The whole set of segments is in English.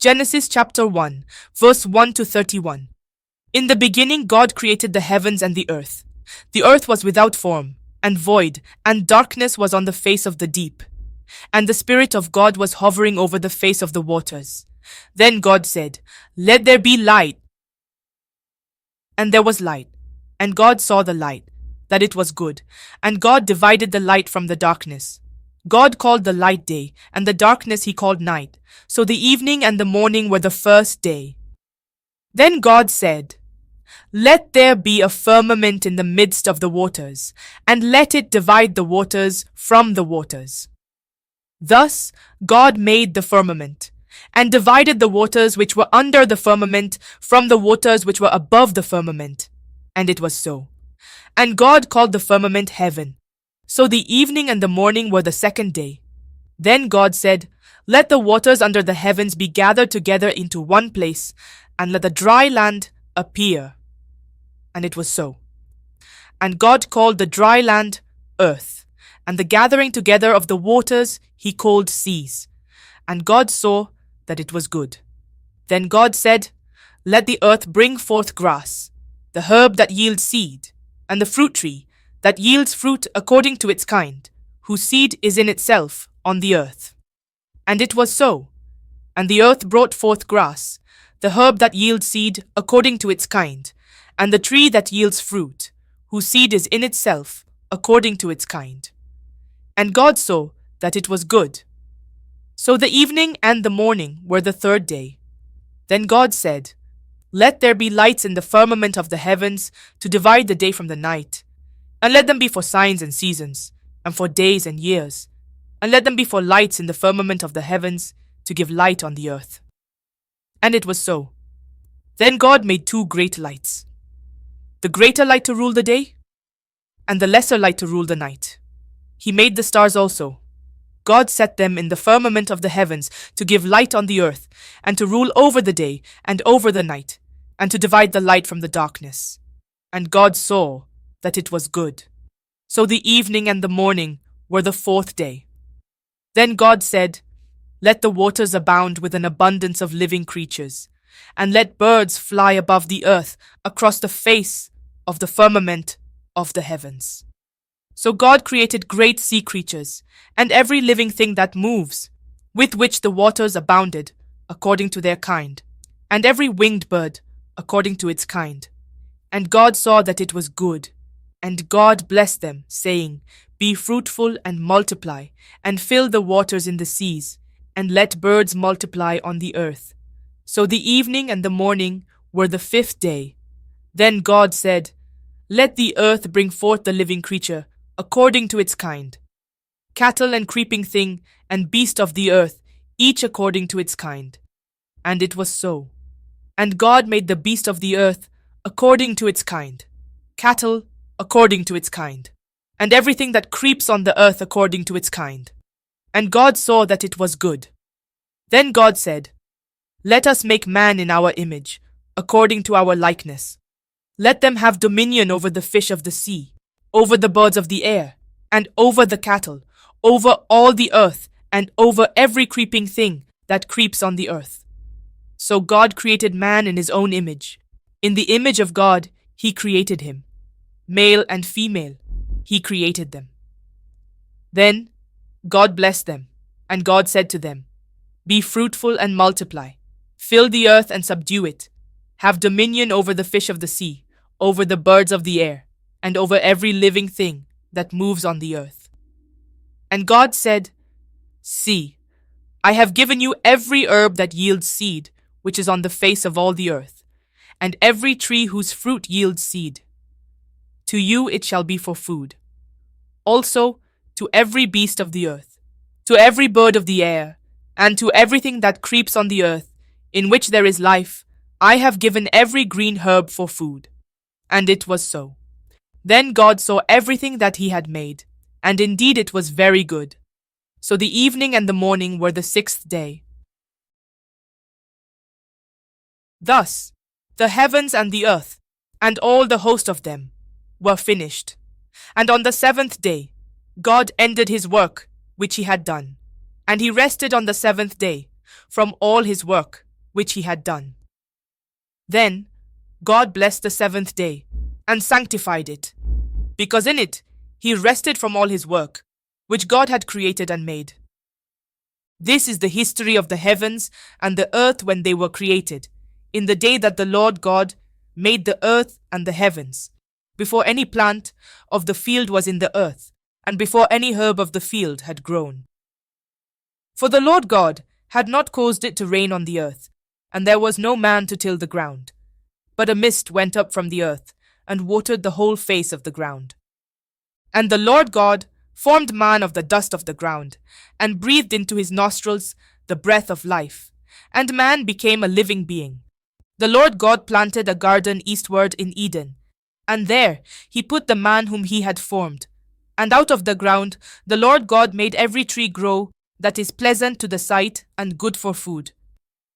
Genesis chapter 1, verse 1 to 31. In the beginning God created the heavens and the earth. The earth was without form and void, and darkness was on the face of the deep. And the Spirit of God was hovering over the face of the waters. Then God said, "Let there be light." And there was light. And God saw the light, that it was good. And God divided the light from the darkness. God called the light day, and the darkness he called night. So the evening and the morning were the first day. Then God said, "Let there be a firmament in the midst of the waters, and let it divide the waters from the waters." Thus God made the firmament, and divided the waters which were under the firmament from the waters which were above the firmament. And it was so. And God called the firmament heaven. So the evening and the morning were the second day. Then God said, "Let the waters under the heavens be gathered together into one place, and let the dry land appear." And it was so. And God called the dry land earth, and the gathering together of the waters he called seas. And God saw that it was good. Then God said, "Let the earth bring forth grass, the herb that yields seed, and the fruit tree that yields fruit according to its kind, whose seed is in itself on the earth." And it was so. And the earth brought forth grass, the herb that yields seed according to its kind, and the tree that yields fruit, whose seed is in itself according to its kind. And God saw that it was good. So the evening and the morning were the third day. Then God said, "Let there be lights in the firmament of the heavens to divide the day from the night, and let them be for signs and seasons, and for days and years, and let them be for lights in the firmament of the heavens to give light on the earth." And it was so. Then God made two great lights, the greater light to rule the day, and the lesser light to rule the night. He made the stars also. God set them in the firmament of the heavens to give light on the earth, and to rule over the day and over the night, and to divide the light from the darkness. And God saw that it was good. So the evening and the morning were the fourth day. Then God said, "Let the waters abound with an abundance of living creatures, and let birds fly above the earth across the face of the firmament of the heavens." So God created great sea creatures, and every living thing that moves, with which the waters abounded, according to their kind, and every winged bird, according to its kind. And God saw that it was good. And God blessed them, saying, "Be fruitful and multiply, and fill the waters in the seas, and let birds multiply on the earth." So the evening and the morning were the fifth day. Then God said, "Let the earth bring forth the living creature, according to its kind, cattle and creeping thing, and beast of the earth, each according to its kind." And it was so. And God made the beast of the earth according to its kind, cattle according to its kind, and everything that creeps on the earth according to its kind. And God saw that it was good. Then God said, "Let us make man in our image, according to our likeness. Let them have dominion over the fish of the sea, over the birds of the air, and over the cattle, over all the earth, and over every creeping thing that creeps on the earth." So God created man in his own image. In the image of God, he created him. Male and female, he created them. Then God blessed them, and God said to them, "Be fruitful and multiply, fill the earth and subdue it, have dominion over the fish of the sea, over the birds of the air, and over every living thing that moves on the earth." And God said, "See, I have given you every herb that yields seed, which is on the face of all the earth, and every tree whose fruit yields seed. To you it shall be for food. Also to every beast of the earth, to every bird of the air, and to everything that creeps on the earth, in which there is life, I have given every green herb for food." And it was so. Then God saw everything that he had made, and indeed it was very good. So the evening and the morning were the sixth day. Thus the heavens and the earth, and all the host of them, were finished. And on the seventh day, God ended his work which he had done, and he rested on the seventh day from all his work which he had done. Then God blessed the seventh day and sanctified it, because in it he rested from all his work, which God had created and made. This is the history of the heavens and the earth when they were created, in the day that the Lord God made the earth and the heavens, before any plant of the field was in the earth, and before any herb of the field had grown. For the Lord God had not caused it to rain on the earth, and there was no man to till the ground. But a mist went up from the earth, and watered the whole face of the ground. And the Lord God formed man of the dust of the ground, and breathed into his nostrils the breath of life, and man became a living being. The Lord God planted a garden eastward in Eden, and there he put the man whom he had formed. And out of the ground the Lord God made every tree grow that is pleasant to the sight and good for food.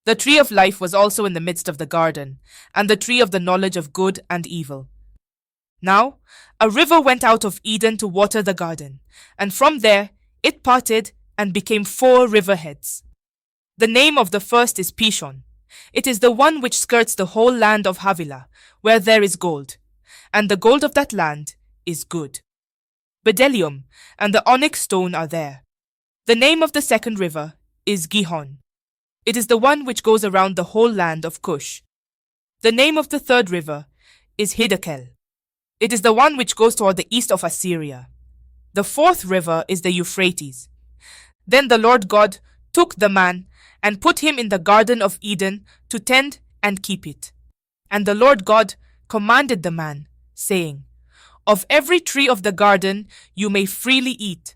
The tree of life was also in the midst of the garden, and the tree of the knowledge of good and evil. Now a river went out of Eden to water the garden, and from there it parted and became 4 riverheads. The name of the first is Pishon. It is the one which skirts the whole land of Havilah, where there is gold, and the gold of that land is good. Bdellium and the onyx stone are there. The name of the second river is Gihon. It is the one which goes around the whole land of Cush. The name of the third river is Hiddekel. It is the one which goes toward the east of Assyria. The fourth river is the Euphrates. Then the Lord God took the man and put him in the garden of Eden to tend and keep it. And the Lord God commanded the man, saying, Of every tree of the garden you may freely eat,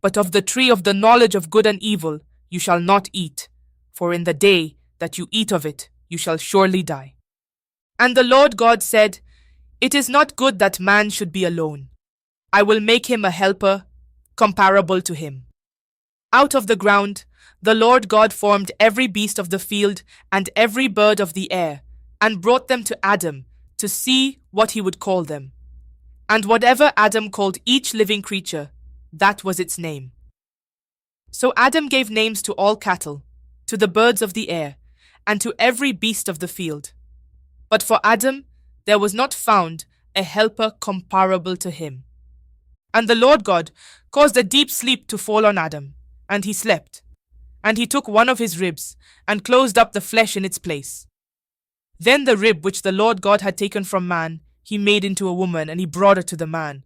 but of the tree of the knowledge of good and evil you shall not eat, for in the day that you eat of it you shall surely die. And the Lord God said, It is not good that man should be alone. I will make him a helper comparable to him. Out of the ground the Lord God formed every beast of the field and every bird of the air, and brought them to Adam to see what he would call them. And whatever Adam called each living creature, that was its name. So Adam gave names to all cattle, to the birds of the air, and to every beast of the field. But for Adam there was not found a helper comparable to him. And the Lord God caused a deep sleep to fall on Adam, and he slept. And he took one of his ribs, and closed up the flesh in its place. Then the rib which the Lord God had taken from man, he made into a woman, and he brought her to the man.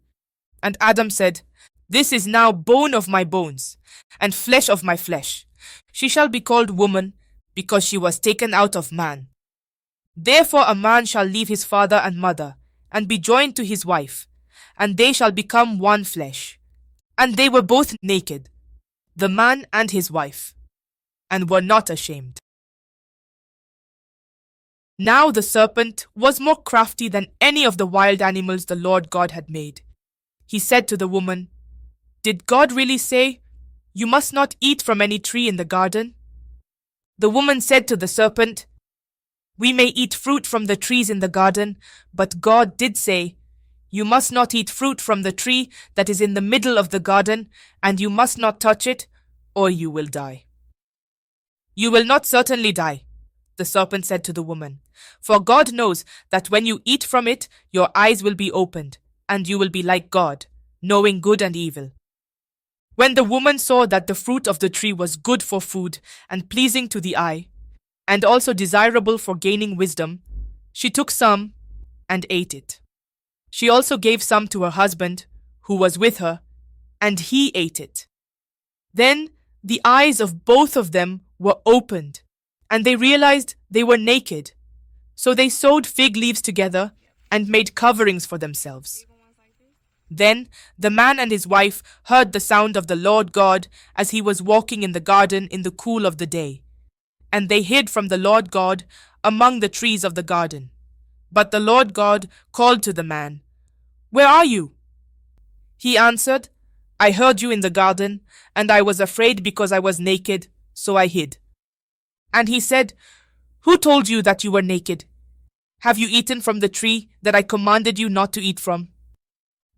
And Adam said, This is now bone of my bones, and flesh of my flesh. She shall be called woman, because she was taken out of man. Therefore a man shall leave his father and mother, and be joined to his wife, and they shall become one flesh. And they were both naked, the man and his wife, and were not ashamed. Now the serpent was more crafty than any of the wild animals the Lord God had made. He said to the woman, Did God really say, You must not eat from any tree in the garden? The woman said to the serpent, We may eat fruit from the trees in the garden, but God did say, You must not eat fruit from the tree that is in the middle of the garden, and you must not touch it, or you will die. You will not certainly die, the serpent said to the woman, for God knows that when you eat from it, your eyes will be opened, and you will be like God, knowing good and evil. When the woman saw that the fruit of the tree was good for food and pleasing to the eye, and also desirable for gaining wisdom, she took some and ate it. She also gave some to her husband, who was with her, and he ate it. Then the eyes of both of them were opened, and they realized they were naked. So they sewed fig leaves together and made coverings for themselves. Then the man and his wife heard the sound of the Lord God as he was walking in the garden in the cool of the day. And they hid from the Lord God among the trees of the garden. But the Lord God called to the man, Where are you? He answered, I heard you in the garden, and I was afraid because I was naked, so I hid. And he said, Who told you that you were naked? Have you eaten from the tree that I commanded you not to eat from?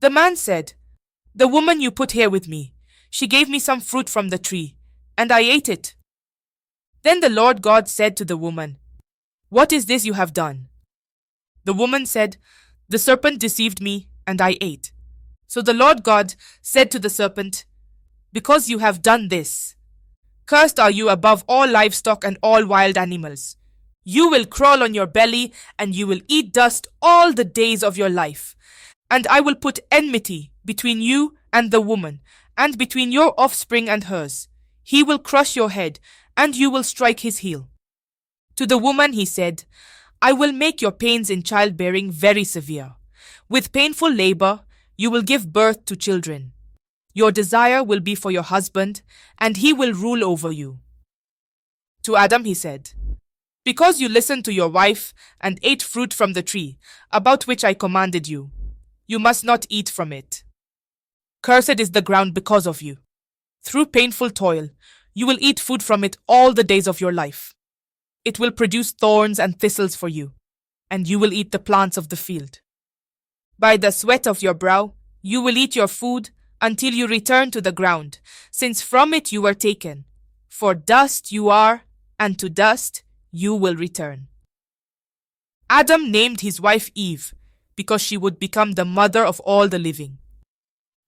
The man said, The woman you put here with me, she gave me some fruit from the tree, and I ate it. Then the Lord God said to the woman, What is this you have done? The woman said, The serpent deceived me, and I ate. So the Lord God said to the serpent, Because you have done this, cursed are you above all livestock and all wild animals. You will crawl on your belly, and you will eat dust all the days of your life. And I will put enmity between you and the woman, and between your offspring and hers. He will crush your head, and you will strike his heel. To the woman he said, I will make your pains in childbearing very severe. With painful labor, you will give birth to children. Your desire will be for your husband, and he will rule over you. To Adam he said, Because you listened to your wife and ate fruit from the tree, about which I commanded you, you must not eat from it. Cursed is the ground because of you. Through painful toil, you will eat food from it all the days of your life. It will produce thorns and thistles for you, and you will eat the plants of the field. By the sweat of your brow, you will eat your food until you return to the ground, since from it you were taken. For dust you are, and to dust you will return. Adam named his wife Eve, because she would become the mother of all the living.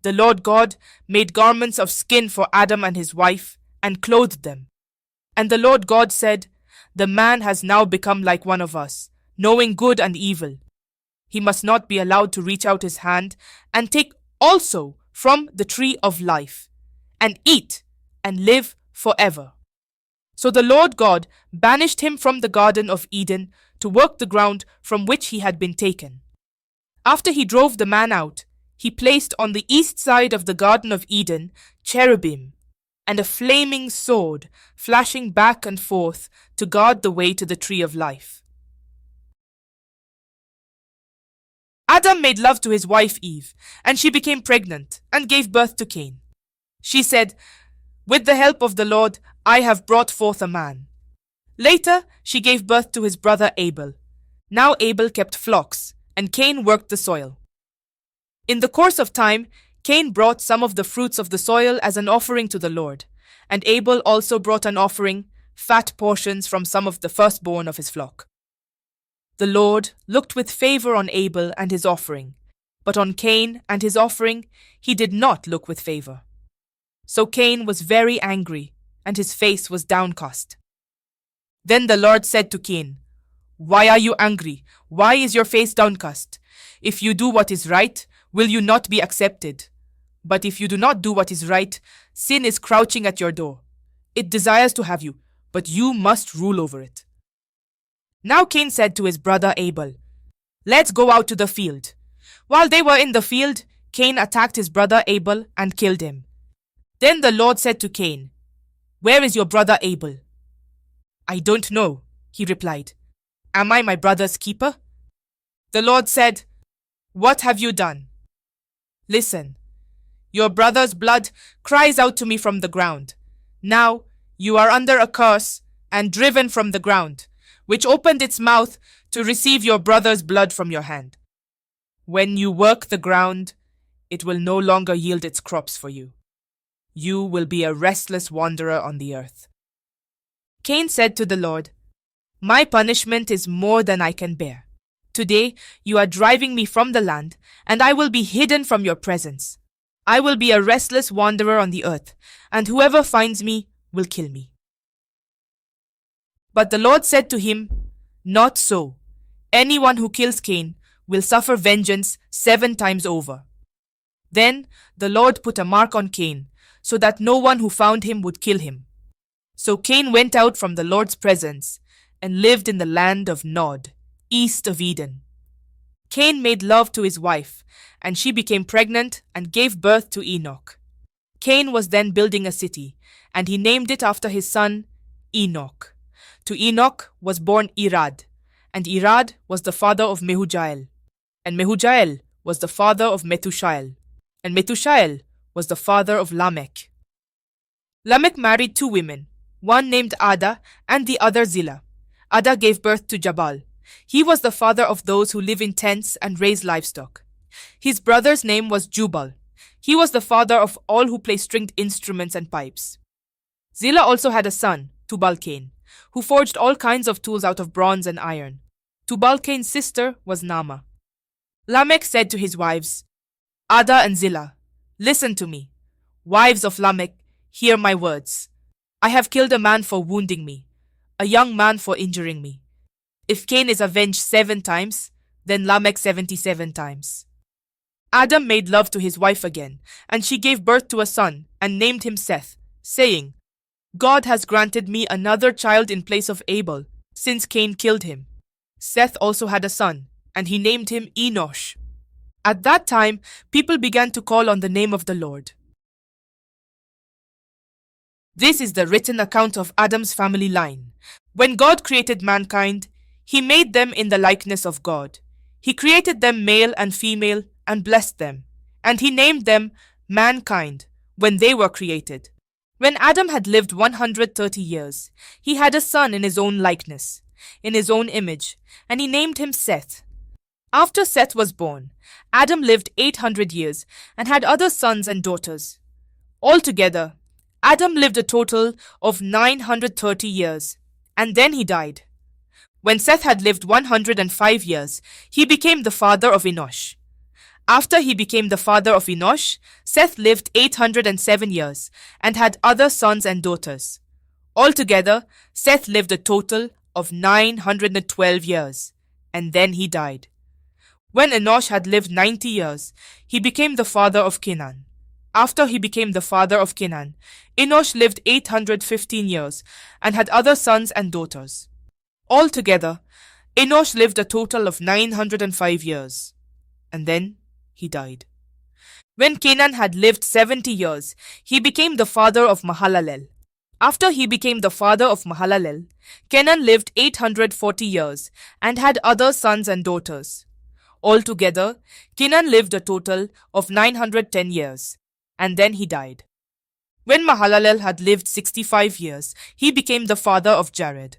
The Lord God made garments of skin for Adam and his wife, and clothed them. And the Lord God said, The man has now become like one of us, knowing good and evil. He must not be allowed to reach out his hand and take also from the tree of life, and eat and live forever. So the Lord God banished him from the Garden of Eden to work the ground from which he had been taken. After he drove the man out, he placed on the east side of the Garden of Eden cherubim and a flaming sword flashing back and forth to guard the way to the tree of life. Adam made love to his wife Eve, and she became pregnant and gave birth to Cain. She said, With the help of the Lord, I have brought forth a man. Later, she gave birth to his brother Abel. Now Abel kept flocks, and Cain worked the soil. In the course of time, Cain brought some of the fruits of the soil as an offering to the Lord, and Abel also brought an offering, fat portions from some of the firstborn of his flock. The Lord looked with favor on Abel and his offering, but on Cain and his offering he did not look with favor. So Cain was very angry, and his face was downcast. Then the Lord said to Cain, Why are you angry? Why is your face downcast? If you do what is right, will you not be accepted? But if you do not do what is right, sin is crouching at your door. It desires to have you, but you must rule over it. Now Cain said to his brother Abel, Let's go out to the field. While they were in the field, Cain attacked his brother Abel and killed him. Then the Lord said to Cain, Where is your brother Abel? I don't know, he replied. Am I my brother's keeper? The Lord said, What have you done? Listen, your brother's blood cries out to me from the ground. Now you are under a curse and driven from the ground, which opened its mouth to receive your brother's blood from your hand. When you work the ground, it will no longer yield its crops for you. You will be a restless wanderer on the earth. Cain said to the Lord, My punishment is more than I can bear. Today you are driving me from the land, and I will be hidden from your presence. I will be a restless wanderer on the earth, and whoever finds me will kill me. But the Lord said to him, Not so. Anyone who kills Cain will suffer vengeance 7 times over. Then the Lord put a mark on Cain, so that no one who found him would kill him. So Cain went out from the Lord's presence and lived in the land of Nod, east of Eden. Cain made love to his wife, and she became pregnant and gave birth to Enoch. Cain was then building a city, and he named it after his son Enoch. To Enoch was born Irad, and Irad was the father of Mehujael, and Mehujael was the father of Methushael, and Methushael was the father of Lamech. Lamech married 2 women, one named Ada and the other Zillah. Ada gave birth to Jabal. He was the father of those who live in tents and raise livestock. His brother's name was Jubal. He was the father of all who play stringed instruments and pipes. Zillah also had a son, Tubal-Cain. who forged all kinds of tools out of bronze and iron. Tubal-Cain's sister was Naamah. Lamech said to his wives, Ada and Zillah, listen to me. Wives of Lamech, hear my words. I have killed a man for wounding me, a young man for injuring me. If Cain is avenged 7 times, then Lamech 77 times. Adam made love to his wife again, and she gave birth to a son and named him Seth, saying, God has granted me another child in place of Abel, since Cain killed him. Seth also had a son, and he named him Enosh. At that time, people began to call on the name of the Lord. This is the written account of Adam's family line. When God created mankind, He made them in the likeness of God. He created them male and female and blessed them, and He named them mankind when they were created. When Adam had lived 130 years, he had a son in his own likeness, in his own image, and he named him Seth. After Seth was born, Adam lived 800 years and had other sons and daughters. Altogether, Adam lived a total of 930 years, and then he died. When Seth had lived 105 years, he became the father of Enosh. After he became the father of Enosh, Seth lived 807 years and had other sons and daughters. Altogether, Seth lived a total of 912 years, and then he died. When Enosh had lived 90 years, he became the father of Canaan. After he became the father of Canaan, Enosh lived 815 years and had other sons and daughters. Altogether, Enosh lived a total of 905 years, and then he died. When Canaan had lived 70 years, he became the father of Mahalalel. After he became the father of Mahalalel, Canaan lived 840 years and had other sons and daughters. Altogether, Canaan lived a total of 910 years, and then he died. When Mahalalel had lived 65 years, he became the father of Jared.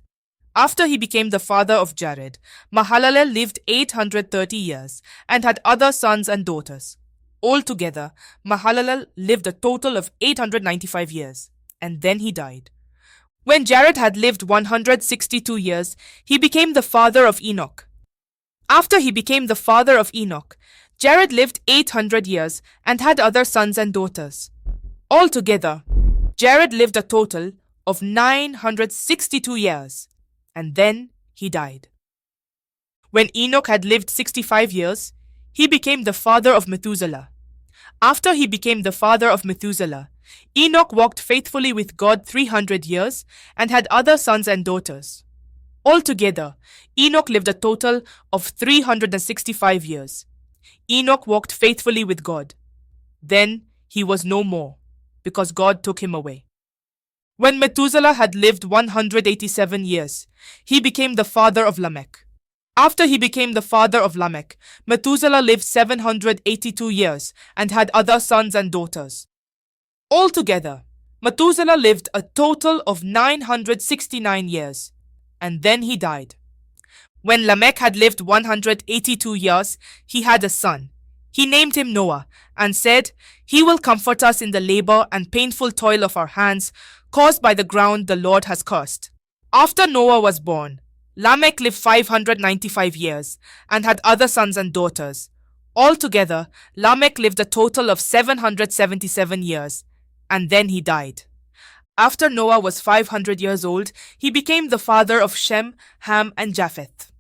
After he became the father of Jared, Mahalalel lived 830 years and had other sons and daughters. Altogether, Mahalalel lived a total of 895 years, and then he died. When Jared had lived 162 years, he became the father of Enoch. After he became the father of Enoch, Jared lived 800 years and had other sons and daughters. Altogether, Jared lived a total of 962 years, and then he died. When Enoch had lived 65 years, he became the father of Methuselah. After he became the father of Methuselah, Enoch walked faithfully with God 300 years and had other sons and daughters. Altogether, Enoch lived a total of 365 years. Enoch walked faithfully with God. Then he was no more, because God took him away. When Methuselah had lived 187 years, he became the father of Lamech. After he became the father of Lamech, Methuselah lived 782 years and had other sons and daughters. Altogether, Methuselah lived a total of 969 years, and then he died. When Lamech had lived 182 years, he had a son. He named him Noah and said, He will comfort us in the labor and painful toil of our hands caused by the ground the Lord has cursed. After Noah was born, Lamech lived 595 years and had other sons and daughters. Altogether, Lamech lived a total of 777 years, and then he died. After Noah was 500 years old, he became the father of Shem, Ham, and Japheth.